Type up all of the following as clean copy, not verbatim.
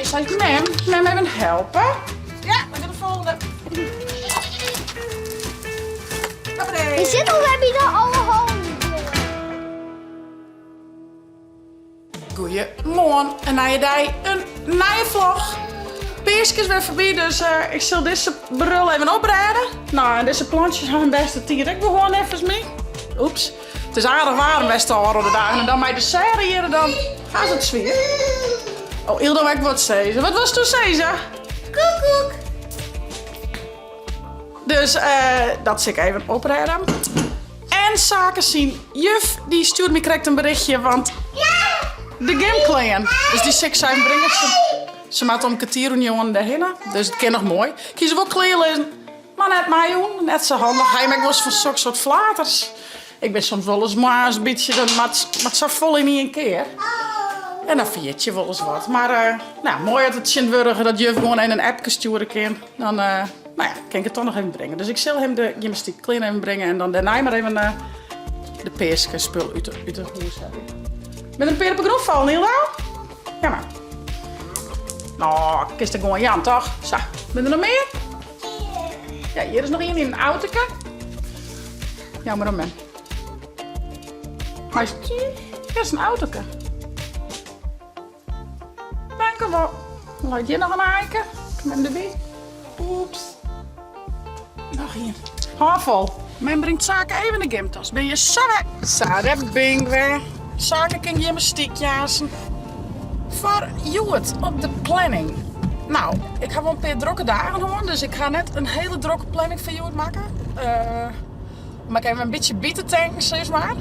Zal ik Mem even helpen? Ja, we gaan de volgende. Je zit al heb je al alle handen. Goedemorgen, een nieuwe dag, een nieuwe vlog. Peersk is weer voorbij, dus ik zal deze brul even oprijden. Nou, deze plantjes gaan best de direct gewoon even mee. Oeps. Het is aardig warm best al de dagen. En dan bij de serre hier, dan gaat het sfeer. Oh, Ildo, ik wat zeggen. Wat was toen zeggen? Koekoek. Dus dat zit ik even oprijden. En zaken zien. Juf, die stuurt me correct een berichtje, want de game clan. Dus die six zijn brengen. Ze maakt om een kwartier een jongen daarheen. Dus het kan nog mooi. Kiezen wel kleren lezen. Maar net mij jongen. Net zo handig. Hij maakt wel eens van zo'n soort flaters. Ik ben soms wel eens maar een beetje, maar het zo vol in niet een keer. En dan viert je wel eens wat. Maar nou, mooi dat het Sint-Wurgen dat juf gewoon in een appje sturen kan. Dan nou ja, kan ik het toch nog even brengen. Dus ik zal hem de gymnastiek clean even brengen. En dan daarna maar even de peerske spul uit de hoes hebben. Met een peer op een groef vallen, Hilda? Ja maar. Nou, kist er gewoon Jan, toch? Zo, ben er nog meer? Ja, hier is nog één in een autootje. Ja, maar dan ben. Maar hier is een autootje. Dank u wel. Laat je nog een eiken. Kom in de bie. Oeps. Nog hier. Halfvol. Men brengt zaken even in de gymtas. Ben je samen? Zo, daar ben ik weer. Zaken kan gymnastiek jassen. Voor Joet op de planning. Nou, ik ga wel een paar drukke dagen hoor, dus ik ga net een hele drukke planning voor Joet maken. Maar ik even een beetje bieten tanken, zeg maar.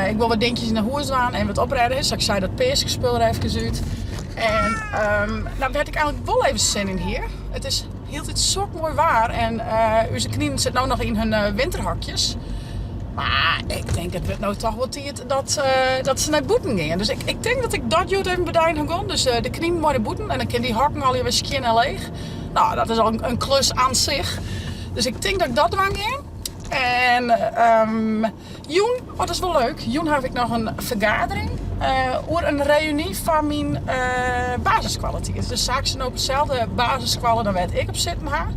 Ik wil wat dingetjes naar huis aan en wat oprijden is. Ik zei dat peerske spul er even uit. En nou werd ik eigenlijk wel even zin in hier. Het is heel dit zo mooi waar en onze knieën zitten nou nog in hun winterhakjes. Maar ik denk het wordt nou toch wel tijd dat ze naar boeten gingen. Dus ik denk dat ik dat Joet even bedijnen ga. Dus de knieën mooi naar boeten en dan kan die hakken al weer skin en leeg. Nou, dat is al een klus aan zich. Dus ik denk dat ik dat doe gaan. En Joen, dat is wel leuk. Joen heb ik nog een vergadering. Over een reunie van mijn basiskwaliteit. Dus zaak ze nou op dezelfde basiskwaliteit dan weet ik op zitten ha.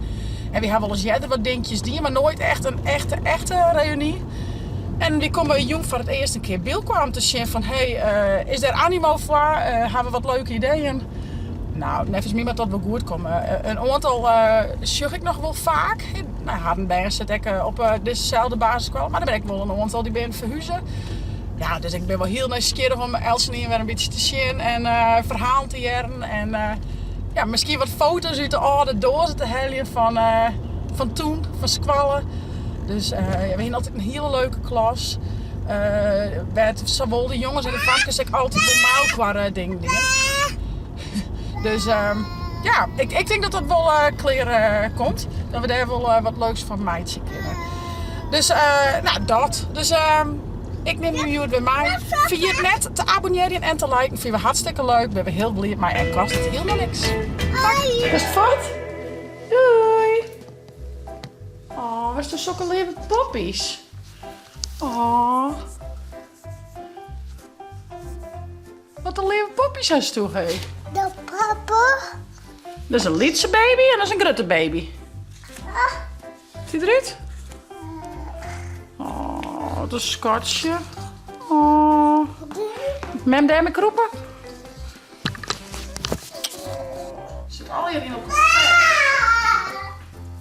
En we hebben wel eens jaren wat dingetjes die, maar nooit echt een echte reunie. En die komen bij Joen voor het eerste keer Bill kwam te zien van hey, is er animo voor? Hebben we wat leuke ideeën? Nou, nevens mij maar dat we goed komen. Een aantal zag ik nog wel vaak. Nou, Hardenberg zit ik op dezelfde basiskwal, maar dan ben ik wel een aantal die ben verhuizen. Ja, dus ik ben wel heel nieuwsgierig om Elsen weer een beetje te zien en verhaal te jaren. En ja, misschien wat foto's uit de oude dozen te halen van toen, van squallen. Dus we hebben altijd een hele leuke klas. Zowel de jongens en de vakjes ik altijd normaal qua dingen. Dus ja, ik denk dat dat wel kleren komt. Dat we daar wel wat leuks van meidje kunnen. Dus nou dat. Dus ik neem nu Joet bij mij. Via het net te abonneren en te liken. Vinden we hartstikke leuk. Ben we heel blij met mij en kost het helemaal niks. Hoi. Is het fout? Doei. Oh, wat is toch zulke lieve poppies? Oh. Wat een lieve poppies heeft toe, hé. De papa. Dat is een Lietse baby en dat is een grote baby. Ziet eruit? Oh, dat is een schatje. Oh. Mem daar met roepen? Zit al hierin op het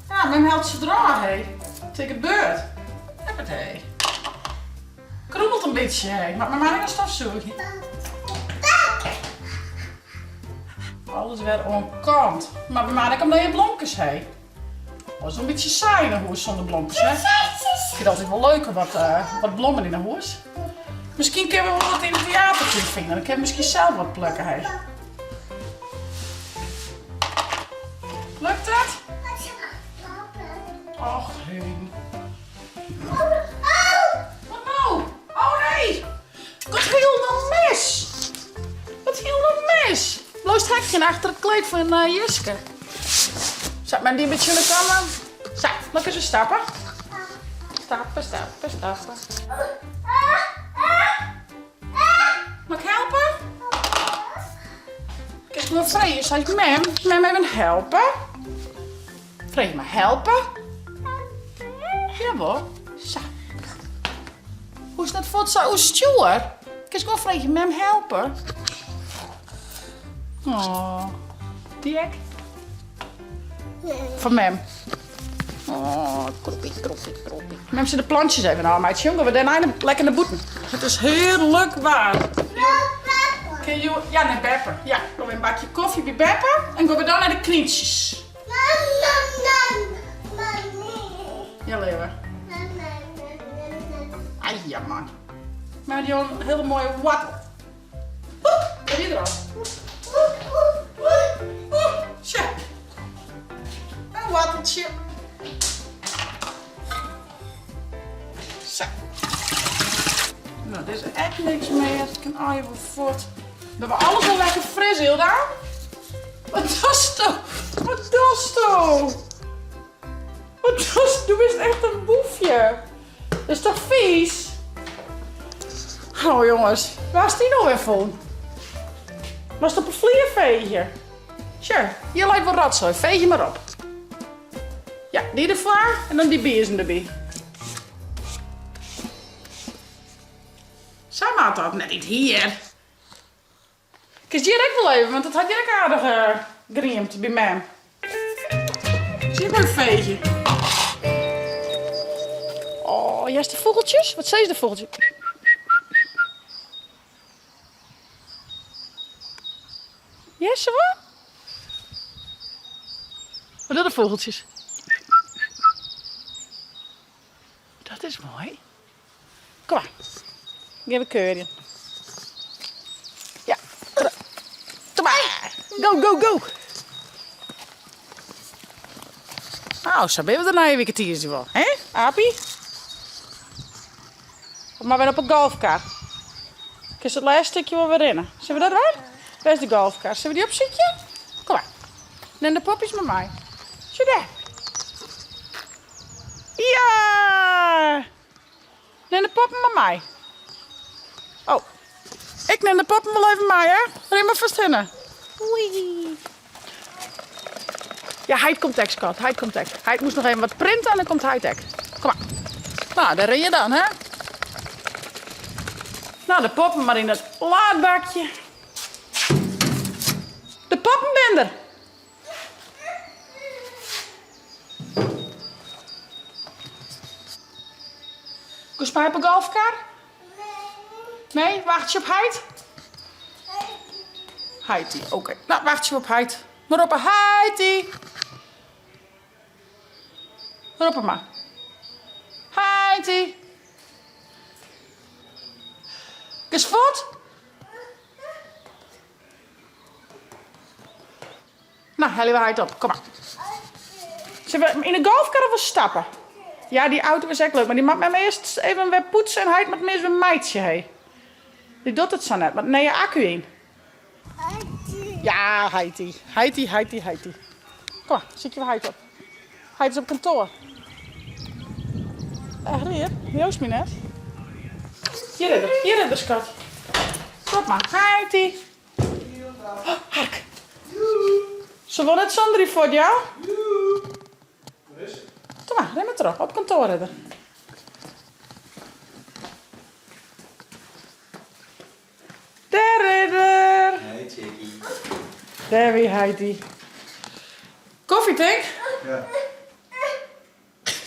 ja, mem helpt ze dragen, hé. Take a bird. Heb het, hé. Kroebelt een beetje, hé. Maar maar een stofzoekje. Alles weer onkant. Maar bij mij kan je blonkjes, hé. Dat is een beetje saai in een hoes zonder blonkjes, hè? Ik vind het altijd wel leuker wat bloemen in een hoes. Misschien kunnen we wel wat in het theater vinden. Dan kunnen we misschien zelf wat plukken, hé. Lukt het? Och, hé. Wat nou? Oh nee! Wat helemaal mis! Wat helemaal mis! Loost hekje achter het kleed van Jiske. Zet maar die met jullie komen. Zo, dan eens stappen. Stappen, stappen, stappen. Mag ik helpen? Kun Maar Freya zei, mem even helpen. Freya, maar helpen? Jawel. Zo. Hoe is dat voor zo stuur? Kun je gewoon Freya, mem helpen? Oh, Dirk. Van mem. Oh, kroppie. Mem ze de plantjes even aan, meid. Jongen, we zijn lekker naar boeten. Het is heerlijk waar. Ja, naar Beppe. Ja, gaan we een bakje koffie bij Beppe en gaan we dan naar de knietjes. Ja, leven. Ai, ja, man. Maar die had een hele mooie wattel. Heb je er al? Zo. Een watteltje. Zo. Nou, dit is echt niks meer. Ik kan al even voort. We hebben alles al lekker fris, Hilda. Wat is dat? Wat is dat? Wat is dat? Du bent echt een boefje. Dat is toch vies? Oh jongens, waar is die nou weer voor? Was het op een vlierveegje? Sure, hier lijkt wel rotzooi. Veeg je maar op. Ja, die ervoor en dan die bezen erbij. Zo maakt dat net niet hier. Ik is direct wel even, want het had direct aardig geriemd bij mij. Zie je maar een veegje. Oh, juist de vogeltjes? Wat zei de vogeltjes? Yes, wat? Wat doen de vogeltjes? Dat is mooi. Kom maar. Ik heb een keurje. Ja. Kom maar. Go. Nou, zo ben we er nou een weekendiertje wel. Hè, Apie? Kom maar weer op een golfkar. Kun je het laatste stukje wel weer rennen? Zullen we dat doen? Daar is de golfkar. Zullen we die opzitten? Kom maar. Neem de poppies met mij. Zo daar. Ja! Neem de poppen met mij. Oh. Ik neem de poppen wel even mee, hè? Ren maar vast hinnen. Oei. Ja, hij komt echt, schat. Hij komt echt. Hij moest nog even wat printen en dan komt hij echt. Kom maar. Nou, daar ren je dan, hè? Nou, de poppen maar in het laadbakje. De poppenbinder. Kun je mij op een golfkar? Nee, wacht je op Heid? Heidi, oké. Nou, wacht je op Heid. Maar op een Heidi. Roep maar. Heidi. Is voort? Nou, hellen we Heid op. Kom maar. Zullen we in de golfkar of stappen? Ja, die auto is echt leuk. Maar die mag mij eerst even weer poetsen en Heid met me eens een meidje heen. Die doet het zo net. Maar nee, je accu in. Ja, Heidi. Heidi. Kom maar, zie ik je weer Heid op. Heid is op kantoor. Echt hier? Joost me net. Hier is de schat. Kom maar, Heidi. Oh, Hark. Ze wil net Sandri voor jou. Kom maar, ren maar terug. Op kantoor redden. Daar redder. Hey, chickie. Daar weer Heidi. Koffie, denk? Ja.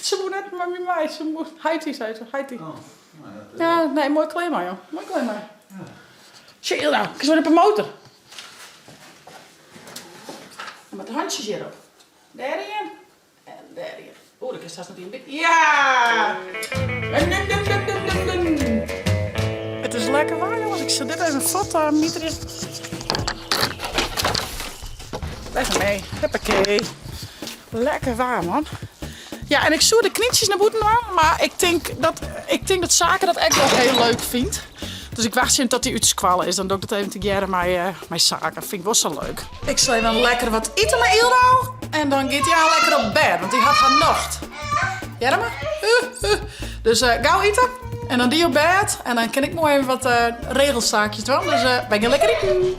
Ze moet net maar met mij. Ze moet... Heidi, zei ze. Heidi. Oh, nou Ja, nee, mooi klema, joh. Mooi klema. Ja. Chill nou. Ik zit op een motor. En met de handjes hierop. Daarin. En daarin. Oeh, dat is straks nog een beetje. Ja! Het is lekker warm, jongens. Ik zet dit even vlot mieter in. Even mee. Huppakee. Lekker warm, man. Ja, en ik zoek de knietjes naar boeten, maar ik denk dat Zaken dat echt wel heel leuk vindt. Dus ik wacht tot hij uitskwallen is. Dan doe ik dat even together met Zaken. Vind ik wel zo leuk. Ik zal even lekker wat eten met Ildo. En dan gaat hij al lekker op bed, want die had haar nacht. Ja, dan maar. Dus gauw eten. En dan die op bed. En dan kan ik mooi even wat regelzaakjes doen. Dus ben je lekker eten.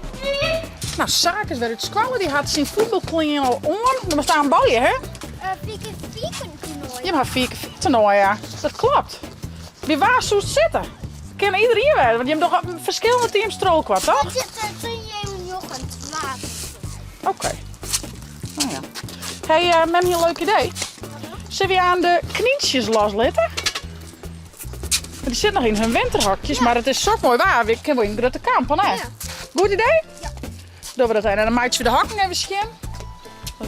Nou, Saak is weer uit school. Die had zijn voetbalkleding al om. Er staan ballen, hè? Vier toernooi. Je hebt 4 keer toernooi, ja. Dat klopt. Wie waar zo zitten? Kan iedereen weten, want je hebt nog verschillende teams strookkwart, toch? Ik zit er toen nog een 12. Oké. Nou ja. Hey, mem, hier een leuk idee. Zullen we aan de knietjes loslitten? Die zitten nog in hun winterhokjes, maar het is zo mooi waar. We kunnen in de kampen, hè? Ja. Goed idee? Ja. Doen we dat heen. En dan maatje we de hakken even schinnen.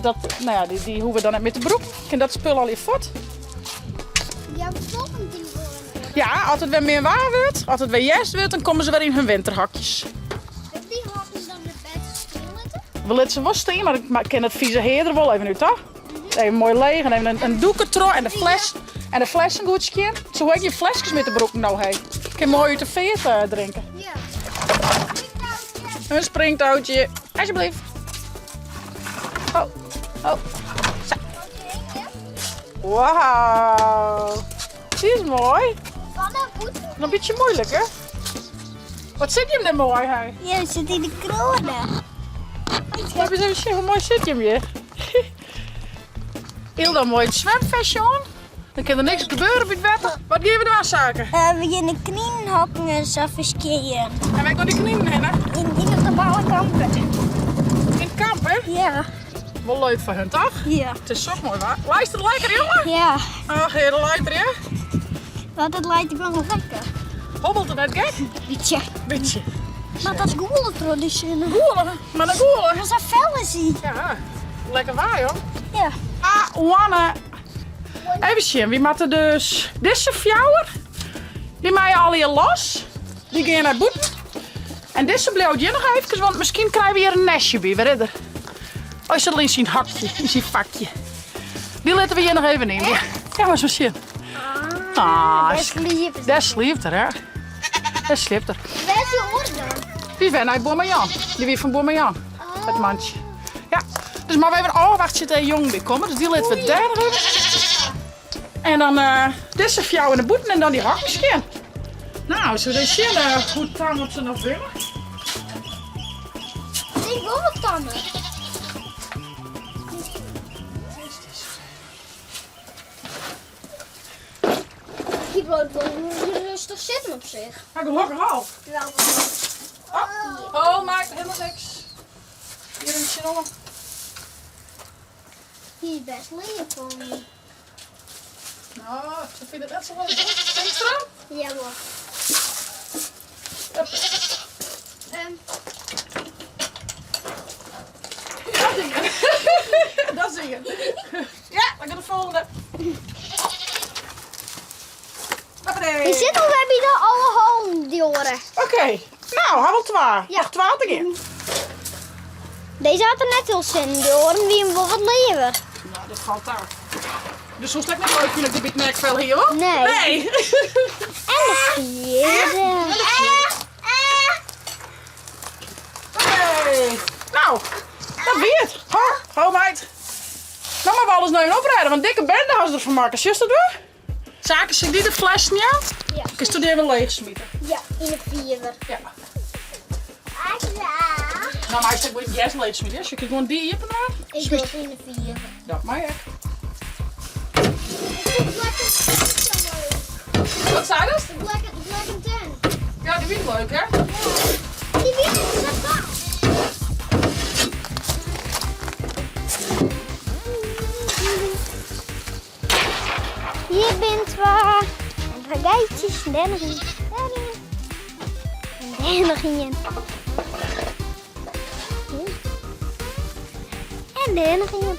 Dat, nou ja, die hoeven we dan net met de broek. Kan dat spul al in voet? Ja, volgende team worden. Ja, als het weer meer waar wordt, als het weer juist wordt, dan komen ze weer in hun winterhokjes. Heb die hakken dan de beste stilitten? We laten ze wel staan, maar ik ken het vieze heer er wel even nu, toch? Even mooi leeg en even een doek erop en de fles. En de flessen goed schinnen. Zo heb je flesjes met de broek nou heen. Ik kan mooi uit de veert drinken. Ja. Een springtouwtje, alsjeblieft. Oh, oh. Zo. Wauw. Die is mooi. Van een voet. Nog een beetje moeilijk, hè? Wat zit je hem dan mooi, hè? Ja, zit in de kronen. Laat eens even zien, hoe mooi zit je hem hier. Heel dan mooi het zwemvestje aan. Dan kan er niks gebeuren bij het wetter. Wat geven we er aan zaken? We in de knieën hakken en zo verskeren. En wij gaan die knieën heen, hè? In de bouwen kampen. In het kamp, hè? Ja. Wel leuk voor hun, toch? Ja. Het is zo mooi, waar? Luister lekker, jongen. Ja. Ach, heer, luister, hè? Want het lijkt wel lekker. Hobbelt het net, gek? Beetje. Beetje. Maar dat is goede traditie. Goelen, maar een goelen. Dat is een felle zie. Ja, lekker waar, joh. Ja. Ah, Wanne. Even zien, wie moeten dus... Deze fjouwer, die maaien al hier los. Die gaan naar boeten. En deze blijft hier nog even, want misschien krijgen we hier een nestje bij. Waar is er? Oh, is er alleen zijn hakje, in zijn vakje. Die laten we hier nog even in. Ja, maar zo zien. Ah, Dat is lief. daar sliept er, hè. Daar sliept er. Waar is je oor dan? Die zijn uit Bourmayan. Die weer van Bourmayan. Het mandje. Ja, dus maar we hebben afwacht zit er jong bij komen. Dus die laten we daar nog even. En dan deze voor jou in de boeten en dan die hak misschien. Nou, zo dan zien hoe tanden ze nog willen. Ik wil wat tanden. Die brood wil rustig zitten op zich. Ga ik lekker half. Wel. Oh, maakt helemaal niks. Hier een beetje nog. Die is best lief voor me. Nou, ze vinden het net zo leuk. Denk je eraan? Ja, hoor. Hup. Dat zingen. Dat zingen. Ja, dan gaat de volgende. Je zit al bij de alle handen die oren. Oké, nou, hebben we 12. Ja. Nog 12 keer. Deze had er net heel zin in. De oren wie hem wel wat lever. Nou, dat valt daar. Dus zo stek nog leuk vind ik de bitmerkvel hier, hoor. Nee. Nee. En de vierde. Oké. Nou, dat weer het. Ho, meid. Nou maar we alles naar je oprijden, want dikke bende had ze ervan maken. Zie je dat door? Zaken ze die de fles niet aan? Ja. Ik is toen even leeg smieten. Ja, in de vierde. Ja. Nou, maar ik moet je gas leeg smieten. Dus je kunt gewoon die hier vandaan. Ik doe het in de vierde. Dat mag ik. Wat zei dat? De Black and Tan. Ja, die vind ik leuk, hè? Die wind is net daar. Hier bent we. En vergeetjes. En dan ging En dan ging je. En dan ging je.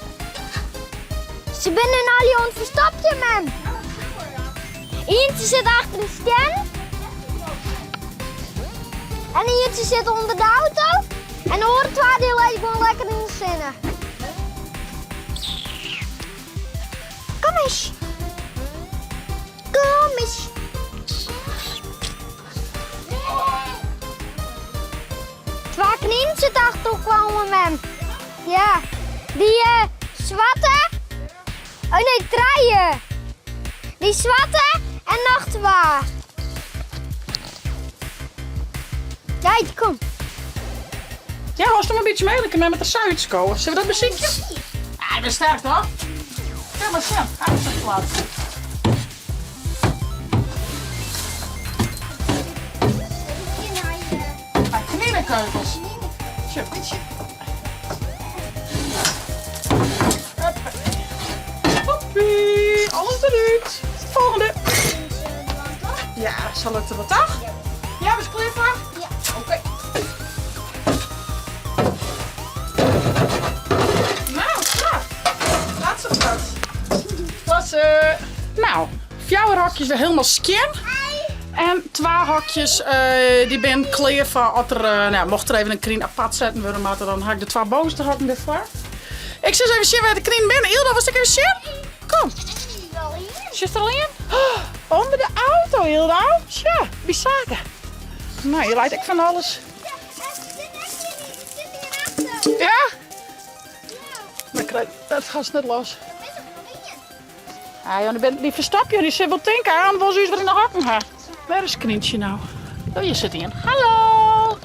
Ze zijn in al je verstapje, man. Eentje zit achter de stand. En eentje zit onder de auto. En de andere twee die lijken gewoon lekker in de zinnen. Kom eens. Kom eens. Twee knieën zitten achter kwamen, man. Ja. Die zwarte. Oh nee, draaien. Die zwarte en nog twee. Kijk, kom. Ja, was toch een beetje mee met de suiker komen. Zullen we dat muziekje? Ja, ik ben sterk toch? Ja, maar snel. Ga eens even laten. Knierenkeukels. Tje, beetje. Hoppie, alles eruit. Volgende. Ja, zal het er wat af? Ja, ben je klaar voor? Ja. Oké. Nou, klaar. Laatste wat. Was, nou, 4 hokjes weer helemaal skin. En 2 hokjes, die ben klaar voor. Als er, nou, mocht er even een krien apart zetten worden, maar dan had ik de 2 bovenste hokken ervoor. Ik zal eens even zien waar de krien ben. Hilda, was ik even zien? Kom. Zit er al in? Oh, onder de auto, Hilda. Tja, bizar. Nou, je lijkt ik van alles. Ja? Maar dat gaat net los. Ah, ja, die verstap je. Die zit wel denken aan wat ze weer in de hakken gaan. Waar is Krientje nou? Oh, je zit in. Hallo.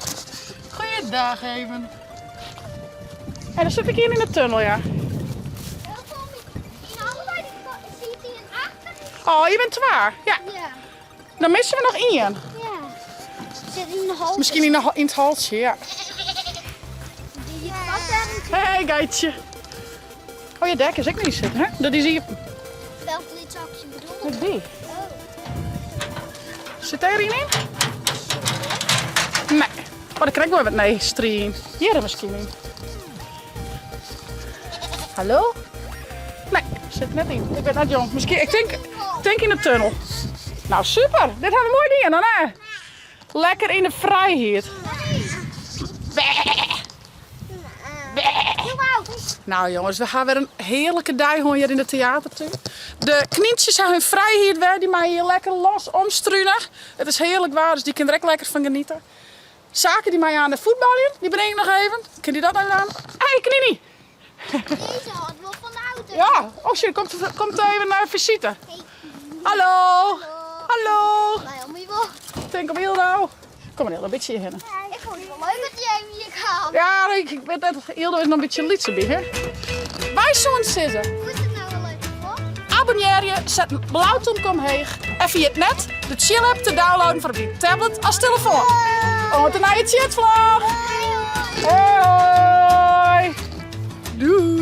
Goeiedag even. En dan zit ik hier in de tunnel, ja. Oh, je bent waar. Ja. Dan missen we nog één. Ja. Zit in de hals. Misschien in het halsje, ja. Hey, geitje. Oh, je dek is ik niet zitten, hè? Dat is hier. Welk lidzakje bedoel je? Met die. Zit er in? Nee. Oh, dan krijg ik wel wat nee, stream. Hier misschien in. Hallo? Nee, zit net in. Ik ben net jong. Misschien, ik denk in de tunnel. Nou, super. Dit hebben we mooi dingen dan, hè? Lekker in de vrijheid. Nou jongens, we gaan weer een heerlijke dag hier in het theater toe. De knietjes hebben hun vrijheid weer, die mij hier lekker los omstruinen. Het is heerlijk waar, dus die kunnen er echt lekker van genieten. Zaken die mij aan de voetbal in, die breng ik nog even. Kan die dat even aan? Hé, Knini! Deze had wel van de auto. Ja, oh shit, komt even naar visite. Hallo! Hallo! Nou, moet je wel. Denk op heel nou. Kom maar heel een beetje hierheen. Ik vond het wel leuk dat jij hier gaat. Ja, ik weet dat Hildo is nog een beetje lietse bij, hè? Wij zullen zitten. Hoe is het nou wel leuk voor? Abonneer je, zet een blauwtje omheen en via het net de chill app te downloaden voor op je tablet als telefoon. Om het naar je chatvlog. Hoi. Hoi! Doei!